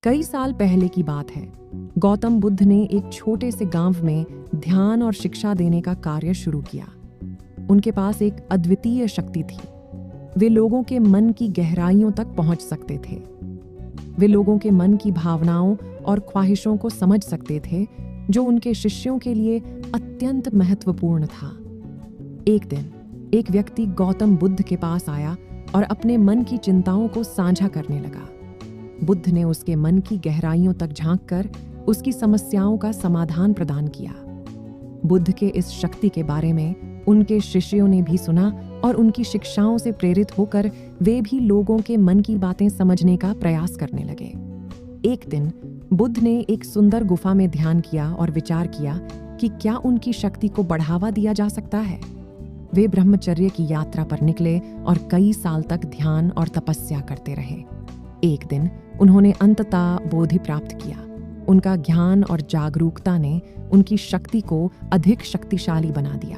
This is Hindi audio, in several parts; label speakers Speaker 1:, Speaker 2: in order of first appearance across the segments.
Speaker 1: कई साल पहले की बात है। गौतम बुद्ध ने एक छोटे से गांव में ध्यान और शिक्षा देने का कार्य शुरू किया। उनके पास एक अद्वितीय शक्ति थी। वे लोगों के मन की गहराइयों तक पहुंच सकते थे। वे लोगों के मन की भावनाओं और ख्वाहिशों को समझ सकते थे, जो उनके शिष्यों के लिए अत्यंत महत्वपूर्ण था। एक दिन एक व्यक्ति गौतम बुद्ध के पास आया और अपने मन की चिंताओं को साझा करने लगा। बुद्ध ने उसके मन की गहराइयों तक झांककर उसकी समस्याओं का समाधान प्रदान किया। बुद्ध के इस शक्ति के बारे में उनके शिष्यों ने भी सुना और उनकी शिक्षाओं से प्रेरित होकर वे भी लोगों के मन की बातें समझने का प्रयास करने लगे। एक दिन बुद्ध ने एक सुंदर गुफा में ध्यान किया और विचार किया कि क्या उनकी शक्ति को बढ़ावा दिया जा सकता है। वे ब्रह्मचर्य की यात्रा पर निकले और कई साल तक ध्यान और तपस्या करते रहे। एक दिन उन्होंने अंततः बोधि प्राप्त किया। उनका ज्ञान और जागरूकता ने उनकी शक्ति को अधिक शक्तिशाली बना दिया।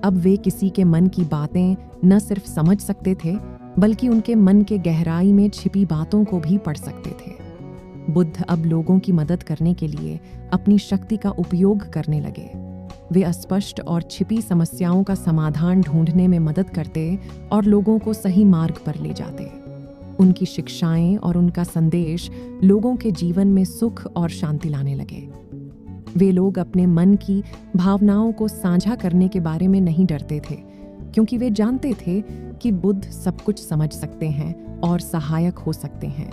Speaker 1: अब वे किसी के मन की बातें न सिर्फ समझ सकते थे, बल्कि उनके मन के गहराई में छिपी बातों को भी पढ़ सकते थे। बुद्ध अब लोगों की मदद करने के लिए अपनी शक्ति का उपयोग करने लगे। वे अस्पष्ट और छिपी समस्याओं का समाधान ढूंढने में मदद करते और लोगों को सही मार्ग पर ले जाते। उनकी शिक्षाएं और उनका संदेश लोगों के जीवन में सुख और शांति लाने लगे। वे लोग अपने मन की भावनाओं को साझा करने के बारे में नहीं डरते थे, क्योंकि वे जानते थे कि बुद्ध सब कुछ समझ सकते हैं और सहायक हो सकते हैं।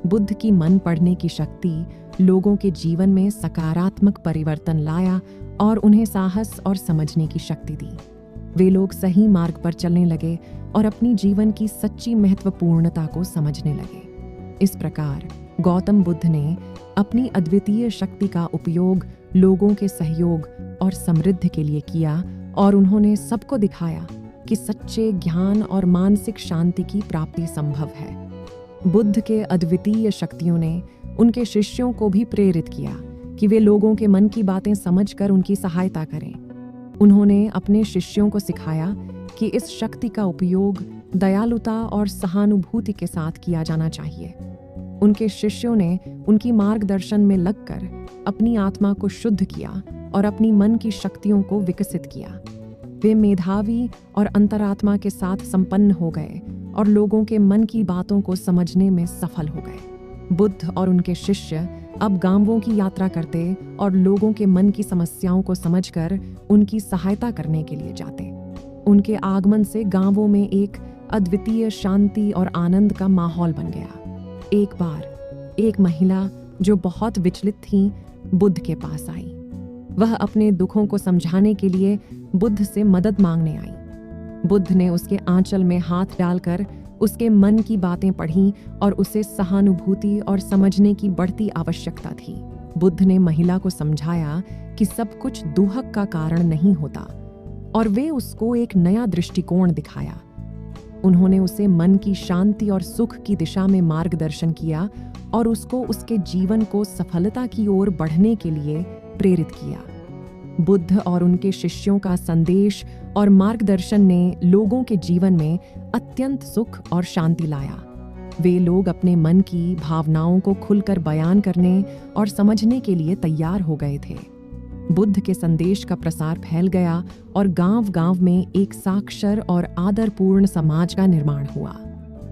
Speaker 1: बुद्ध की मन पढ़ने की शक्ति लोगों के जीवन में सकारात्मक परिवर्तन लाया और उन्हें साहस और समझने की शक्ति दी। वे लोग सही मार्ग पर चलने लगे और अपनी जीवन की सच्ची महत्वपूर्णता को समझने लगे। इस प्रकार गौतम बुद्ध ने अपनी अद्वितीय शक्ति का उपयोग लोगों के सहयोग और समृद्धि के लिए किया और उन्होंने सबको दिखाया कि सच्चे ज्ञान और मानसिक शांति की प्राप्ति संभव है। बुद्ध के अद्वितीय शक्तियों ने उनके शिष्यों को भी प्रेरित किया कि वे लोगों के मन की बातें समझकर उनकी सहायता करें। उन्होंने अपने शिष्यों को सिखाया कि इस शक्ति का उपयोग दयालुता और सहानुभूति के साथ किया जाना चाहिए। उनके शिष्यों ने उनकी मार्गदर्शन में लगकर अपनी आत्मा को शुद्ध किया और अपनी मन की शक्तियों को विकसित किया। वे मेधावी और अंतरात्मा के साथ संपन्न हो गए और लोगों के मन की बातों को समझने में सफल हो गए। बुद्ध और उनके शिष्य अब गांवों की यात्रा करते और लोगों के मन की समस्याओं को समझकर उनकी सहायता करने के लिए जाते। उनके आगमन से गांवों में एक अद्वितीय शांति और आनंद का माहौल बन गया। एक बार एक महिला जो बहुत विचलित थी, बुद्ध के पास आई। वह अपने दुखों को समझाने के लिए बुद्ध से मदद मांगने आई। बुद्ध ने उसके आंचल में हाथ डालकर उसके मन की बातें पढ़ीं और उसे सहानुभूति और समझने की बढ़ती आवश्यकता थी। बुद्ध ने महिला को समझाया कि सब कुछ दुहक का कारण नहीं होता और वे उसको एक नया दृष्टिकोण दिखाया। उन्होंने उसे मन की शांति और सुख की दिशा में मार्गदर्शन किया और उसको उसके जीवन को सफलता की ओर बढ़ने के लिए प्रेरित किया। बुद्ध और उनके शिष्यों का संदेश और मार्गदर्शन ने लोगों के जीवन में अत्यंत सुख और शांति लाया। वे लोग अपने मन की भावनाओं को खुलकर बयान करने और समझने के लिए तैयार हो गए थे। बुद्ध के संदेश का प्रसार फैल गया और गांव-गांव में एक साक्षर और आदरपूर्ण समाज का निर्माण हुआ।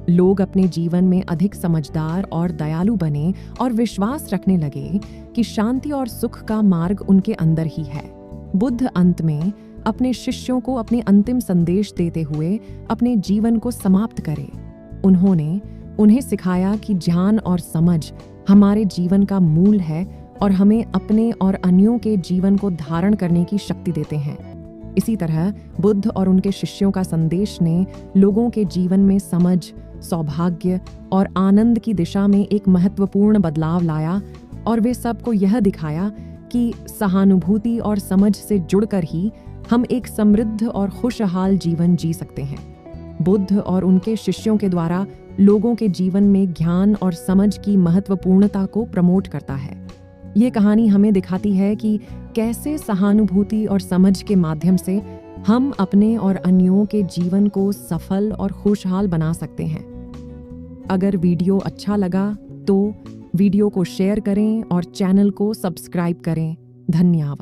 Speaker 1: लोग अपने जीवन में अधिक समझदार और दयालु बने और विश्वास रखने लगे कि शांति और सुख का मार्ग उनके अंदर ही है। बुद्ध अंत में अपने शिष्यों को अपने अंतिम संदेश देते हुए अपने जीवन को समाप्त करे। उन्होंने उन्हें सिखाया कि ज्ञान और समझ हमारे जीवन का मूल है और हमें अपने और अन्यों के जीवन को धारण करने की शक्ति देते हैं। इसी तरह बुद्ध और उनके शिष्यों का संदेश ने लोगों के जीवन में समझ, सौभाग्य और आनंद की दिशा में एक महत्वपूर्ण बदलाव लाया और वे सबको यह दिखाया कि सहानुभूति और समझ से जुड़कर ही हम एक समृद्ध और खुशहाल जीवन जी सकते हैं। बुद्ध और उनके शिष्यों के द्वारा लोगों के जीवन में ज्ञान और समझ की महत्वपूर्णता को प्रमोट करता है। ये कहानी हमें दिखाती है कि कैसे सहानुभूति और समझ के माध्यम से हम अपने और अन्यों के जीवन को सफल और खुशहाल बना सकते हैं। अगर वीडियो अच्छा लगा तो वीडियो को शेयर करें और चैनल को सब्सक्राइब करें। धन्यवाद।